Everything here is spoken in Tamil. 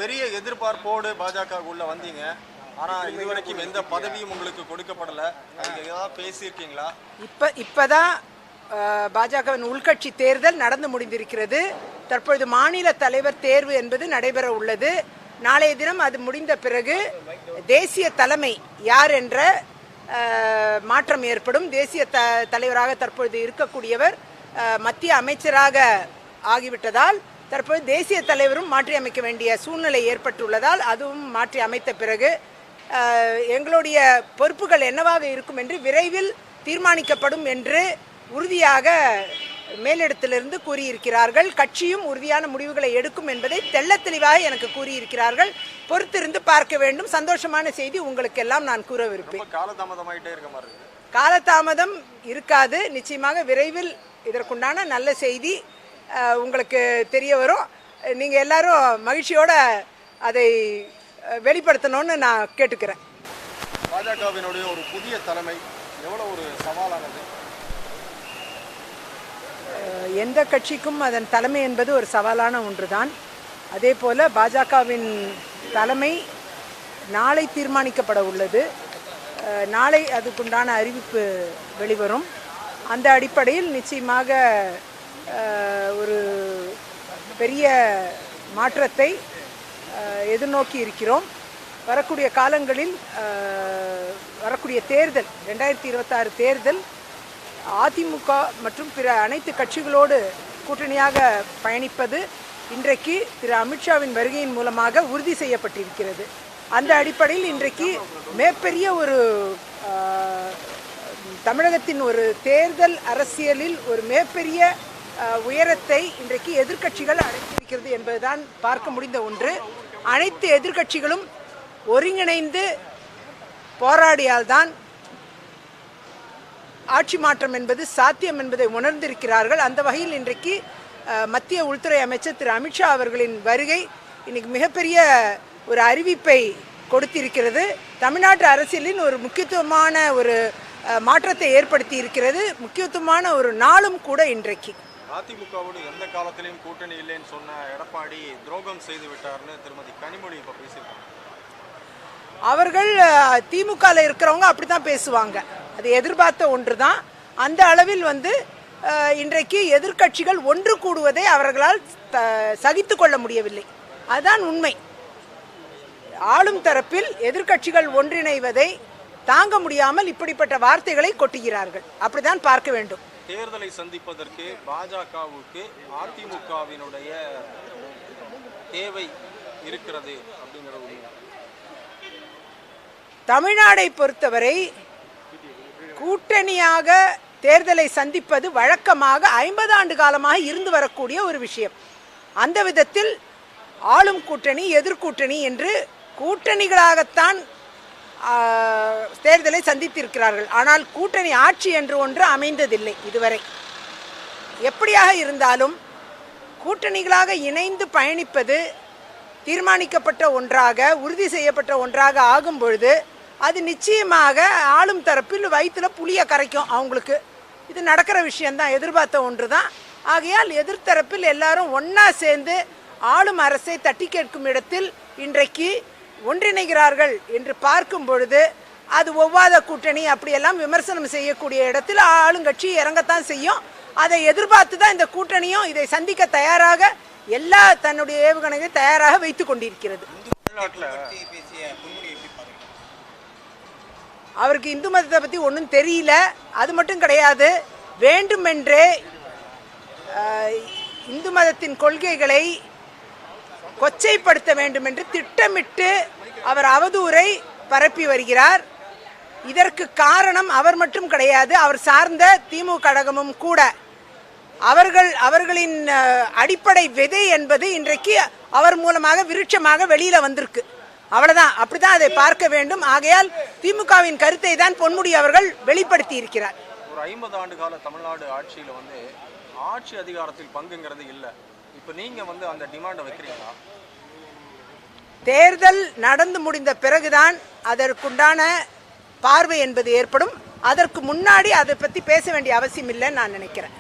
பெரிய எதிர்பார்ப்போடு பாஜக உள்ள வந்தீங்க. ஆனா இதுவரைக்கும் எந்த பதவியும் உங்களுக்கு கொடுக்கப்படல. நீங்க ஏதாவது பேசியிருக்கீங்களா? இப்பதான் பாஜகவின் உள்கட்சி தேர்தல் நடந்து முடிந்திருக்கிறது. தற்பொழுது மாநில தலைவர் தேர்வு என்பது நடைபெற உள்ளது. நாளைய தினம் அது முடிந்த பிறகு தேசிய தலைமை யார் என்ற மாற்றம் ஏற்படும். தேசிய தலைவராக தற்பொழுது இருக்கக்கூடியவர் மத்திய அமைச்சராக ஆகிவிட்டதால் தற்போது தேசிய தலைவரும் மாற்றி அமைக்க வேண்டிய சூழ்நிலை ஏற்பட்டுள்ளதால் அதுவும் மாற்றி அமைத்த பிறகு எங்களுடைய பொறுப்புகள் என்னவாக இருக்கும் என்று விரைவில் தீர்மானிக்கப்படும் என்று உறுதியாக மேலிடத்திலிருந்து கூறியிருக்கிறார்கள். கட்சியும் உறுதியான முடிவுகளை எடுக்கும் என்பதை தெள்ளத் தெளிவாக எனக்கு கூறியிருக்கிறார்கள். பொறுத்திருந்து பார்க்க வேண்டும். சந்தோஷமான செய்தி உங்களுக்கு எல்லாம் நான் கூறவிருப்பேன். காலதாமதம் இருக்காது. நிச்சயமாக விரைவில் இதற்குண்டான நல்ல செய்தி உங்களுக்கு தெரிய வரும். நீங்கள் எல்லாரும் மகிழ்ச்சியோட அதை வெளிப்படுத்தணும்னு நான் கேட்டுக்கிறேன். பாஜகவினுடைய ஒரு புதிய தலைமை எவ்வளோ ஒரு சவாலானது? எந்த கட்சிக்கும் அதன் தலைமை என்பது ஒரு சவாலான ஒன்றுதான். அதே போல் பாஜகவின் தலைமை நாளை தீர்மானிக்கப்பட உள்ளது. நாளை அதுக்குண்டான அறிவிப்பு வெளிவரும். அந்த அடிப்படையில் நிச்சயமாக ஒரு பெரிய மாற்றத்தை எதிர்நோக்கி இருக்கிறோம். வரக்கூடிய காலங்களில் வரக்கூடிய தேர்தல் 2026 தேர்தல் அதிமுக மற்றும் பிற அனைத்து கட்சிகளோடு கூட்டணியாக பயணிப்பது இன்றைக்கு திரு அமித்ஷாவின் வருகையின் மூலமாக உறுதி செய்யப்பட்டிருக்கிறது. அந்த அடிப்படையில் இன்றைக்கு மிகப்பெரிய ஒரு தமிழகத்தின் ஒரு தேர்தல் அரசியலில் ஒரு மிகப்பெரிய உயரத்தை இன்றைக்கு எதிர்க்கட்சிகள் அடைந்திருக்கிறது என்பதுதான் பார்க்க முடிந்த ஒன்று. அனைத்து எதிர்க்கட்சிகளும் ஒருங்கிணைந்து போராடியால்தான் ஆட்சி மாற்றம் என்பது சாத்தியம் என்பதை உணர்ந்திருக்கிறார்கள். அந்த வகையில் இன்றைக்கு மத்திய உள்துறை அமைச்சர் திரு அமித்ஷா அவர்களின் வருகை இன்னைக்கு மிகப்பெரிய ஒரு அறிவிப்பை கொடுத்திருக்கிறது. தமிழ்நாட்டு அரசியலின் ஒரு முக்கியத்துவமான ஒரு மாற்றத்தை ஏற்படுத்தி இருக்கிறது. முக்கியத்துவமான ஒரு நாளும் கூட இன்றைக்கு. அதிமுகவோடு எந்த காலத்திலையும் கூட்டணி இல்லைன்னு சொன்ன எடப்பாடி துரோகம் செய்து விட்டார்னு திருமதி கனிமொழி இப்போ பேசியிருக்காங்க. அவர்கள் திமுகவில் இருக்கிறவங்க அப்படி தான் பேசுவாங்க. அது எதிர்பார்த்த ஒன்று தான். அந்த அளவில் இன்றைக்கு எதிர்க்கட்சிகள் ஒன்று கூடுவதை அவர்களால் சகித்து கொள்ள முடியவில்லை. அதுதான் உண்மை. ஆளும் தரப்பில் எதிர்க்கட்சிகள் ஒன்றிணைவதை தாங்க முடியாமல் இப்படிப்பட்ட வார்த்தைகளை கொட்டுகிறார்கள். அப்படிதான் பார்க்க வேண்டும். தேர்தலை சந்திப்பதற்கு பாஜகவுக்கு அதிமுகவினுடைய தேவை இருக்கிறது அப்படிங்கிறது. தமிழ்நாடை பொறுத்தவரை கூட்டணியாக தேர்தலை சந்திப்பது வழக்கமாக 50 ஆண்டு காலமாக இருந்து வரக்கூடிய ஒரு விஷயம். அந்த விதத்தில் ஆளும் கூட்டணி எதிர்கூட்டணி என்று கூட்டணிகளாகத்தான் தேர்தலை சந்தித்திருக்கிறார்கள். ஆனால் கூட்டணி ஆட்சி என்று ஒன்று அமைந்ததில்லை இதுவரை. எப்படியாக இருந்தாலும் கூட்டணிகளாக இணைந்து பயணிப்பது தீர்மானிக்கப்பட்ட ஒன்றாக உறுதி செய்யப்பட்ட ஒன்றாக ஆகும் பொழுது அது நிச்சயமாக ஆளும் தரப்பில் வயிற்றுல புளிய கரைக்கும் அவங்களுக்கு. இது நடக்கிற விஷயம்தான், எதிர்பார்த்த ஒன்று தான். ஆகையால் எதிர்த்தரப்பில் எல்லாரும் ஒன்றா சேர்ந்து ஆளும் அரசை தட்டி கேட்கும் இடத்தில் இன்றைக்கு ஒன்றிணைகிறார்கள் என்று பார்க்கும் பொழுது அது ஒவ்வாத கூட்டணி அப்படியெல்லாம் விமர்சனம் செய்யக்கூடிய இடத்தில் ஆளுங்கட்சி இறங்கத்தான் செய்யும். அதை எதிர்பார்த்து தான் இந்த கூட்டணியும் இதை சந்திக்க தயாராக எல்லா தன்னுடைய ஏவுகணைகளை தயாராக வைத்துக் கொண்டிருக்கிறது. அவருக்கு இந்து மதத்தை பற்றி ஒன்றும் தெரியல. அது மட்டும் கிடையாது, வேண்டுமென்றே இந்து மதத்தின் கொள்கைகளை கொச்சைப்படுத்த வேண்டும் என்று திட்டமிட்டு அவர் அவதூறை பரப்பி வருகிறார். இதற்கு காரணம் அவர் மட்டும் கிடையாது, அவர் சார்ந்த திமுக கழகமும் கூட. அவர்களின் அடிப்படை விதை என்பது இன்றைக்கு அவர் மூலமாக விருட்சமாக வெளியில வந்திருக்கு. அவ்வளவுதான், அப்படிதான் அதை பார்க்க வேண்டும். ஆகையால் திமுகவின் கருத்தை தான் பொன்முடி அவர்கள் வெளிப்படுத்தி இருக்கிறார். ஒரு 50 ஆண்டு கால தமிழ்நாடு ஆட்சியில ஆட்சி அதிகாரத்தில் பங்குங்கிறது இல்லை. இப்போ நீங்க அந்த டிமாண்டை வைக்கிறீங்களா? தேர்தல் நடந்து முடிந்த பிறகுதான் அதற்குண்டான பார்வை என்பது ஏற்படும். அதற்கு முன்னாடி அதை பற்றி பேச வேண்டிய அவசியம் இல்லைன்னு நான் நினைக்கிறேன்.